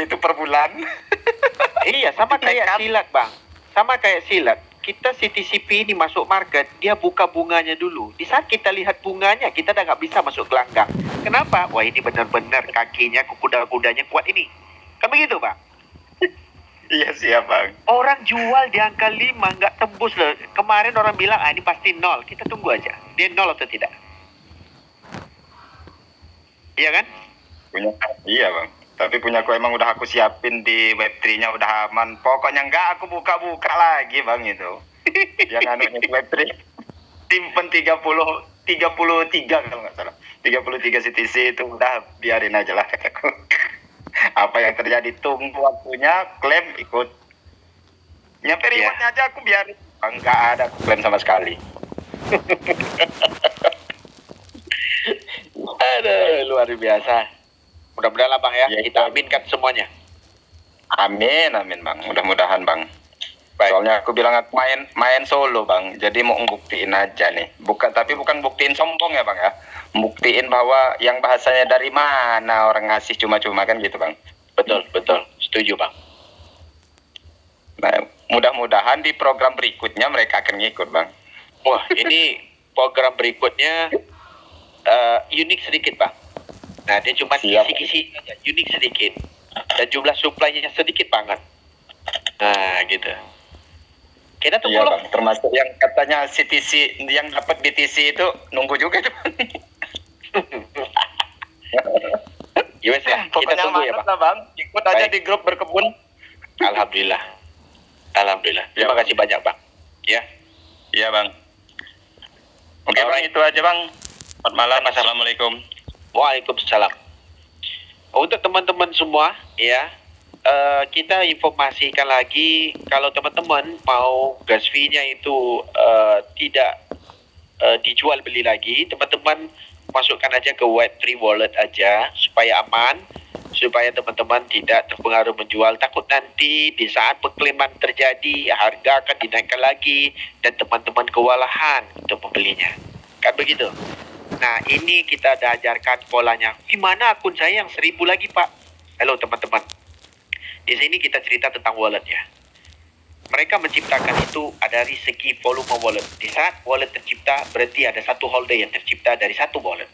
itu per bulan. Iya sama kayak Nekat. silat bang. Sama kayak silat. Kita CTCP ini masuk market, dia buka bunganya dulu. Di saat kita lihat bunganya, kita udah nggak bisa masuk gelanggang. Kenapa? Wah ini benar-benar kakinya, kuda-kudanya kuat ini. Kan begitu bang? Iya siap Bang. Orang jual di angka 5 nggak tembus loh. Kemarin orang bilang ini pasti 0. Kita tunggu aja. Dia 0 atau tidak? Iya kan? Iya Bang. Tapi punyaku emang udah aku siapin di Web3-nya udah aman. Pokoknya enggak aku buka-buka lagi Bang itu. Yang anunya Web3 simpen 33 kalau nggak salah. 33 CTC itu udah biarin aja lah kataku. Apa yang terjadi tunggu waktunya, klaim ikut. Nyampe rewardnya aja aku biarin. Enggak ada aku klaim sama sekali. Aduh, luar biasa. Mudah-mudahan lah bang ya, Ya, kita aminkan semuanya. Amin Bang, mudah-mudahan Bang. Baik. Soalnya aku bilang aku main solo Bang, jadi mau ngebuktiin aja nih. Bukan buktiin sombong ya Bang ya. Buktiin bahwa yang bahasanya dari mana orang ngasih cuma-cuma kan gitu Bang. Betul. Setuju bang. Nah, mudah-mudahan di program berikutnya mereka akan ngikut Bang. Wah, ini program berikutnya unik sedikit bang. Nah, dia cuma Siap. kisi-kisi aja, unik sedikit. dan jumlah supply-nya sedikit banget. Nah, gitu. Kita tunggu Iya loh. bang, termasuk yang katanya CTC yang dapat BTC itu nunggu juga tuh. Yes, ya. Kita Pokoknya tunggu ya, mantap Bang. lah bang, ikut aja Baik. di grup berkebun. Alhamdulillah. Alhamdulillah. Ya, Terima Bang. kasih banyak, Bang. Ya. Iya bang. Oke bang, Alright. itu aja bang. Selamat malam, Sama-sama. assalamualaikum. Waalaikumsalam. Untuk teman-teman semua, ya, kita informasikan lagi kalau teman-teman mau gas fee-nya itu tidak dijual beli lagi, teman-teman masukkan aja ke Web3 wallet aja supaya aman, supaya teman-teman tidak terpengaruh menjual. Takut nanti di saat penglaiman terjadi harga akan dinaikkan lagi dan teman-teman kewalahan untuk membelinya. Kan begitu? Nah, ini kita dah ajarkan polanya. Di mana akun saya yang 1000 lagi, Pak? Halo teman-teman. Di sini kita cerita tentang wallet ya. Mereka menciptakan itu dari segi volume wallet. Di saat wallet tercipta, berarti ada satu holder yang tercipta dari satu wallet.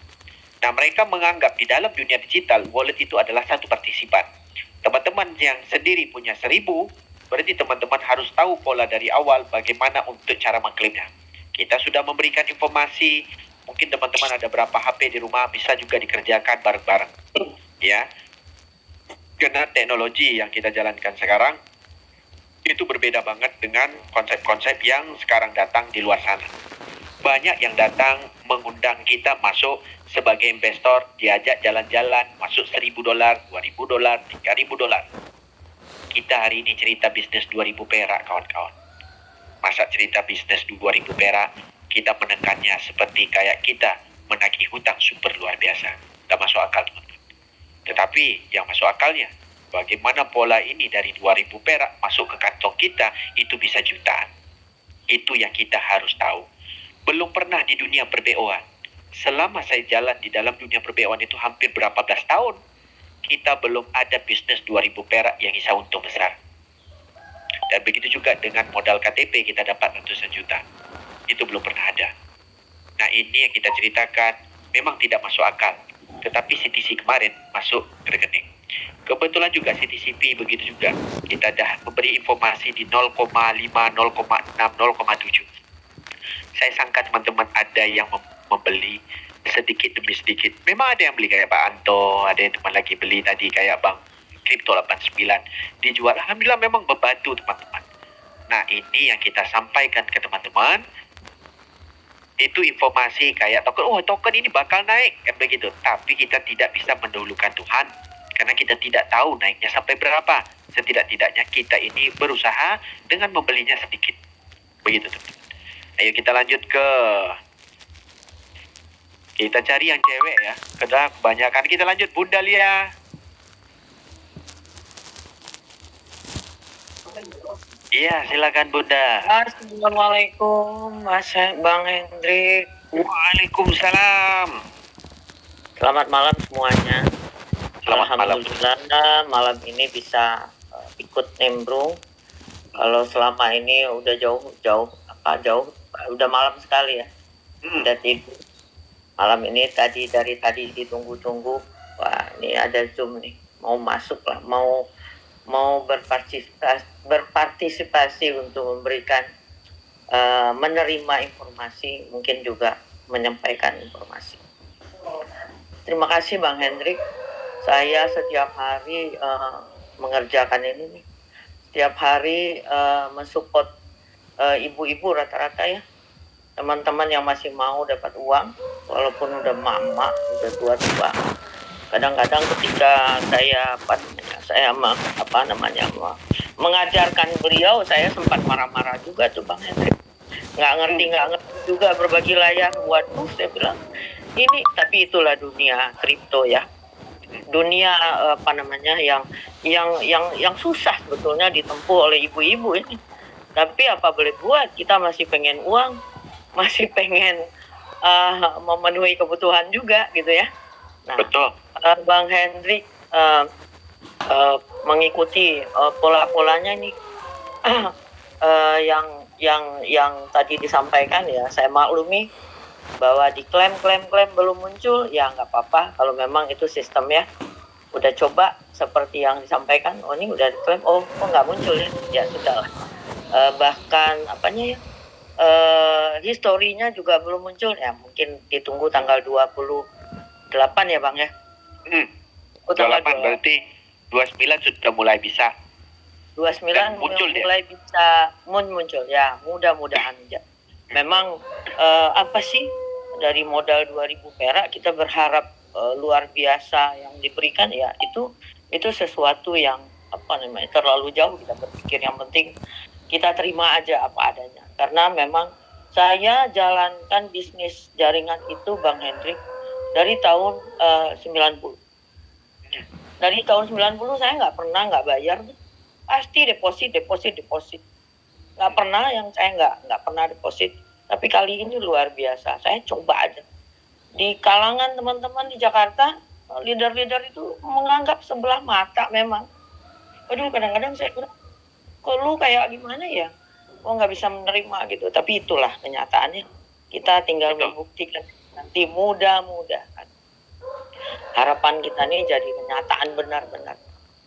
Nah, mereka menganggap di dalam dunia digital, wallet itu adalah satu partisipan. Teman-teman yang sendiri punya 1000, berarti teman-teman harus tahu pola dari awal bagaimana untuk cara mengklaimnya. Kita sudah memberikan informasi, mungkin teman-teman ada berapa HP di rumah, bisa juga dikerjakan bareng-bareng. Ya, karena teknologi yang kita jalankan sekarang, itu berbeda banget dengan konsep-konsep yang sekarang datang di luar sana. Banyak yang datang mengundang kita masuk sebagai investor, diajak jalan-jalan, masuk $1.000, $2.000, $3.000. Kita hari ini cerita bisnis 2.000 perak, kawan-kawan. Masa cerita bisnis 2.000 perak, kita menekannya seperti kayak kita menagih hutang super luar biasa. Tak masuk akal, teman-teman. Tetapi yang masuk akalnya, bagaimana pola ini dari 2.000 perak masuk ke kantong kita, itu bisa jutaan. Itu yang kita harus tahu. Belum pernah di dunia per-BO-an. Selama saya jalan di dalam dunia per-BO-an itu hampir berapa belas tahun, kita belum ada bisnis 2.000 perak yang bisa untung besar. Dan begitu juga dengan modal KTP kita dapat ratusan juta. Itu belum pernah ada. Nah, ini yang kita ceritakan memang tidak masuk akal. Tetapi CTC kemarin masuk ke rekening. Kebetulan juga CTCP begitu juga. Kita dah memberi informasi di 0,5, 0,6, 0,7. Saya sangka teman-teman ada yang membeli sedikit demi sedikit. Memang ada yang beli kayak Pak Anto, ada yang teman lagi beli tadi kayak Bang Crypto 89 dijual. Alhamdulillah memang membantu teman-teman. Nah, ini yang kita sampaikan ke teman-teman. Itu informasi kayak token, oh token ini bakal naik, kan begitu. Tapi kita tidak bisa mendahulukan Tuhan, karena kita tidak tahu naiknya sampai berapa. Setidak-tidaknya kita ini berusaha dengan membelinya sedikit. Begitu teman-teman. Ayo kita lanjut ke, kita cari yang cewek ya, karena kebanyakan. Kita lanjut Bunda Lia. Iya, silakan Bunda. Assalamualaikum Mas Bang Hendrik. Waalaikumsalam. Selamat malam semuanya. Selamat malam. Alhamdulillah malam ini bisa ikut nimbrung. Kalau selama ini udah jauh, udah malam sekali ya. Udah tidur. Malam ini dari tadi ditunggu-tunggu. Wah, ini ada Zoom nih. Mau masuk lah, mau berpartisipasi untuk memberikan menerima informasi, mungkin juga menyampaikan informasi. Terima kasih Bang Hendrik. Saya setiap hari mengerjakan ini nih. Setiap hari mensupport ibu-ibu rata-rata ya. Teman-teman yang masih mau dapat uang, walaupun udah mama, udah tua-tua. Kadang-kadang ketika saya mengajarkan beliau, saya sempat marah-marah juga tuh Bang Hendrik. Nggak ngerti juga berbagi layar. Waduh, saya bilang ini, tapi itulah dunia kripto ya. Dunia yang susah sebetulnya ditempuh oleh ibu-ibu ini. Tapi apa boleh buat, kita masih pengen uang, masih pengen memenuhi kebutuhan juga gitu ya. Nah, betul. Bang Hendrik mengikuti pola-polanya ini yang tadi disampaikan ya, saya maklumi bahwa diklaim belum muncul ya, nggak apa-apa kalau memang itu sistem ya. udah coba seperti yang disampaikan, oh ini udah diklaim, oh kok nggak muncul ya, ya sudahlah. Bahkan apanya ya, historinya juga belum muncul ya, mungkin ditunggu tanggal 28 ya Bang ya. Tanggal 28 berarti 29 sudah mulai bisa. 29 Dan muncul mulai bisa muncul ya, mudah-mudahan aja. Memang apa sih, dari modal 2.000 perak kita berharap luar biasa yang diberikan ya, itu sesuatu yang apa namanya, terlalu jauh kita berpikir. Yang penting kita terima aja apa adanya, karena memang saya jalankan bisnis jaringan itu Bang Hendrik dari tahun 90. Dari tahun 90 saya nggak pernah nggak bayar, pasti deposit. Nggak pernah yang saya nggak pernah deposit. Tapi kali ini luar biasa, saya coba aja. Di kalangan teman-teman di Jakarta, leader-leader itu menganggap sebelah mata memang. Aduh, kadang-kadang saya bilang, kok lu kayak gimana ya? Oh, nggak bisa menerima gitu. Tapi itulah kenyataannya. Kita tinggal membuktikan. Nanti mudah-mudahan harapan kita nih jadi kenyataan benar-benar.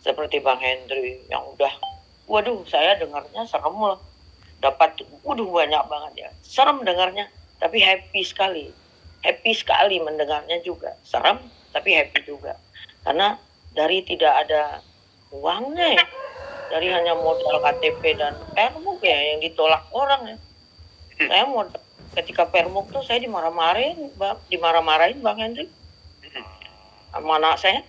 Seperti Bang Hendri yang udah, waduh, saya dengarnya serem loh. Dapat, waduh, banyak banget ya. Serem dengarnya, tapi happy sekali. Happy sekali mendengarnya juga. Serem, tapi happy juga. Karena dari tidak ada uangnya ya, dari hanya modal KTP dan permuk ya yang ditolak orang ya. Saya modal ketika permuk tuh saya dimarah-marahin Bang Hendri. Sama anak saya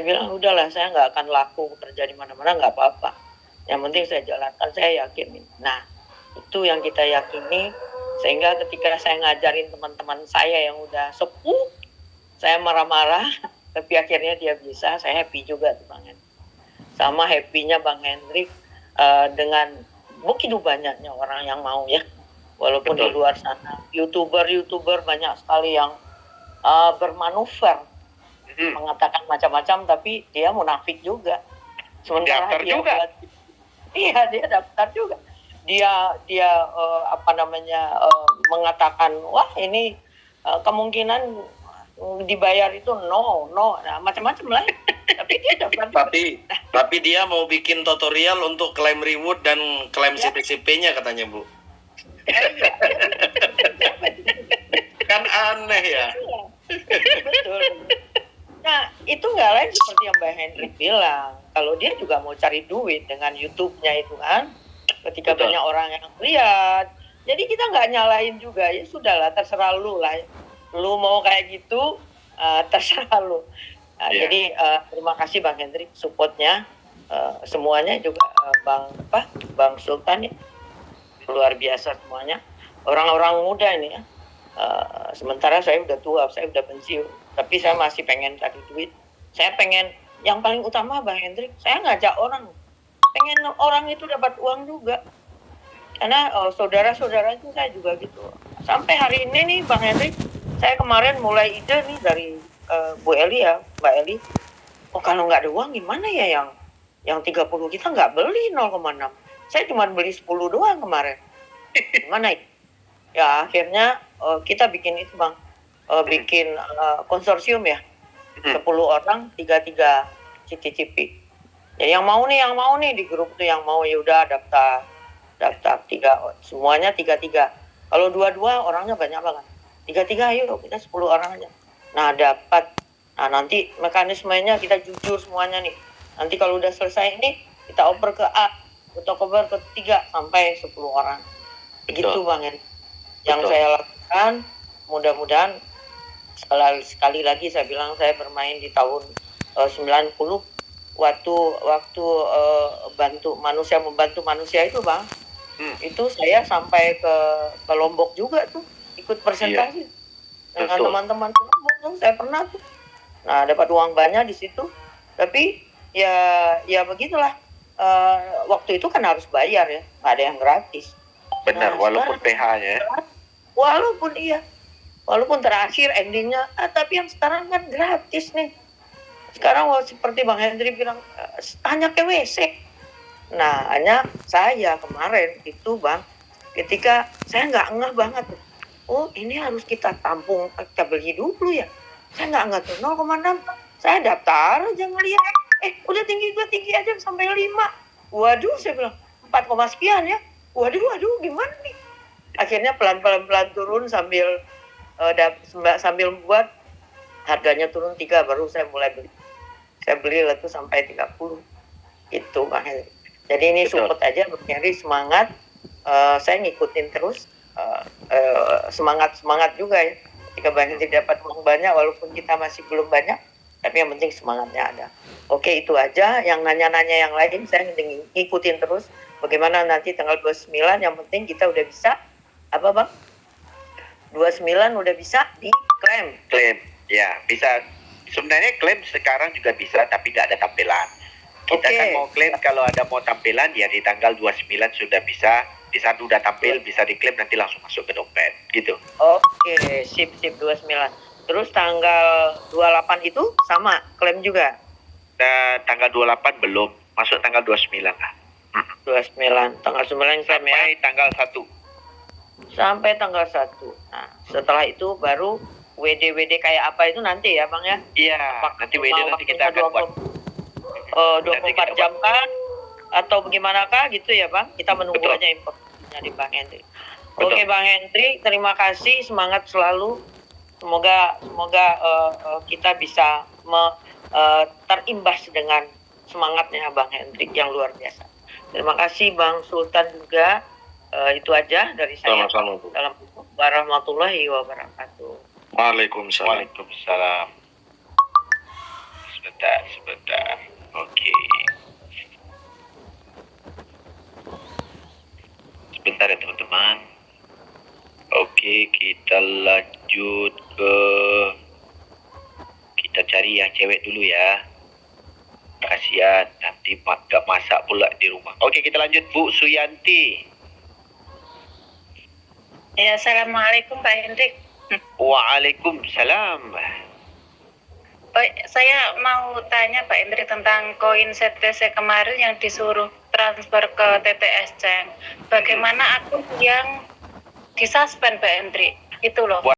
bilang udahlah, saya nggak akan laku kerja di mana-mana, nggak apa-apa. Yang penting saya jalankan, saya yakin. Nah, itu yang kita yakini, sehingga ketika saya ngajarin teman-teman saya yang udah sepuh, saya marah-marah, tapi akhirnya dia bisa, saya happy juga tuh Bang Hendrik. Sama happy-nya Bang Hendrik dengan begitu banyaknya orang yang mau ya. Walaupun di luar sana, YouTuber banyak sekali yang bermanuver, mengatakan macam-macam, tapi dia munafik juga. Sementara daftar dia juga. Iya, dia daftar juga. Dia mengatakan, wah ini kemungkinan dibayar itu no, nah, macam-macam lah. Tapi dia daftar. Tapi dia mau bikin tutorial untuk klaim reward dan klaim CP-CP-nya katanya, Bu. Kan aneh ya. Betul. Nah, itu nggak lain seperti yang Mbak Hendrik bilang. Kalau dia juga mau cari duit dengan YouTube-nya itu kan, ketika banyak orang yang lihat. Jadi kita nggak nyalain juga, ya sudahlah, terserah lu lah. Lu mau kayak gitu, terserah lu. Jadi terima kasih Bang Hendrik supportnya, semuanya juga Bang Sultan ya, luar biasa semuanya. Orang-orang muda ini ya. Sementara saya udah tua, saya udah pensiun, tapi saya masih pengen cari duit. Saya pengen, yang paling utama Bang Hendrik, saya ngajak orang, pengen orang itu dapat uang juga. Karena saudara-saudara itu saya juga gitu. Sampai hari ini nih Bang Hendrik, saya kemarin mulai ide nih dari Bu Eli ya, Mbak Eli. Oh, kalau nggak ada uang gimana ya, yang 30 kita nggak beli 0,6. Saya cuma beli 10 doang kemarin. Gimana ya? Ya akhirnya kita bikin itu Bang, bikin konsorsium ya, 10 orang, 3 cicipi. Ya yang mau nih di grup tuh yang mau, ya udah daftar 3, semuanya 3. Kalau 2 orangnya banyak banget. 3 ayo kita 10 orang aja. Nah dapat, nah nanti mekanismenya kita jujur semuanya nih. Nanti kalau udah selesai ini kita oper ke A, kita oper ke 3 sampai 10 orang. Begitu Bang ya. Yang saya lakukan, mudah-mudahan sekali lagi saya bilang, saya bermain di tahun 90 waktu membantu manusia itu Bang. Itu saya sampai ke Lombok juga tuh, ikut presentasi dengan teman-teman Lombok, saya pernah tuh. Nah, dapat uang banyak di situ. Tapi ya begitulah. Waktu itu kan harus bayar ya, nggak ada yang gratis. Benar, Nah, walaupun PH-nya. Walaupun terakhir endingnya, tapi yang sekarang kan gratis nih. Sekarang seperti Bang Hendri bilang, hanya ke WC. Nah, hanya saya kemarin itu Bang, ketika saya nggak ngeh banget tuh. Oh, ini harus kita tampung, kita beli dulu ya. Saya nggak ngeh tuh, 0,6 Saya daftar aja ngeliat, udah tinggi aja sampai 5. Waduh, saya bilang 4, sekian ya. Waduh, gimana nih? Akhirnya pelan-pelan turun sambil sambil buat harganya turun 3, baru saya mulai beli. Saya beli lah tuh sampai 30. Itu Bang Henry. Jadi ini support aja Bang Henry, semangat. Saya ngikutin terus. Semangat juga ya. Ketika Bang Henry dapat uang banyak, walaupun kita masih belum banyak, tapi yang penting semangatnya ada. Oke, itu aja. Yang nanya-nanya yang lain saya ngikutin terus. Bagaimana nanti tanggal 29, yang penting kita udah bisa apa Bang? 29 udah bisa diklaim. Klaim, ya bisa. Sebenarnya klaim sekarang juga bisa, tapi nggak ada tampilan. Kita kan mau klaim kalau ada mau tampilan, ya di tanggal 29 sudah bisa. Di saat udah tampil bisa diklaim, nanti langsung masuk ke dompet, gitu. Oke, sip 29. Terus tanggal 28 itu sama, klaim juga? Dan tanggal 28 belum, masuk tanggal 29 lah. 29, tanggal 9 klaim ya? Sampai tanggal 1. Sampai tanggal 1. Nah, setelah itu baru WD kayak apa itu nanti ya Bang ya? Iya, nanti WD nanti kita akan buat. 24 jam kah? Atau bagaimana kah gitu ya Bang? Kita menunggu Betul. aja informasinya di Bang Hendri. Betul. Oke Bang Hendri, terima kasih, semangat selalu. Semoga kita bisa terimbas dengan semangatnya Bang Hendri yang luar biasa. Terima kasih Bang Sultan juga. Itu aja dari saya. Sama-sama, Bu. Assalamualaikum warahmatullahi wabarakatuh. Waalaikumsalam. Waalaikumsalam. Sebentar. Oke. Sebentar ya teman-teman. Oke, kita lanjut ke... Kita cari yang cewek dulu ya. Kasihan, nanti gak masak pula di rumah. Oke, kita lanjut Bu Suyanti. Ya, Assalamualaikum Pak Hendrik. Waalaikumsalam. Saya mau tanya Pak Hendrik tentang koin CTC kemarin yang disuruh transfer ke TTS Ceng. Bagaimana akun yang disuspend Pak Hendrik? Itu loh.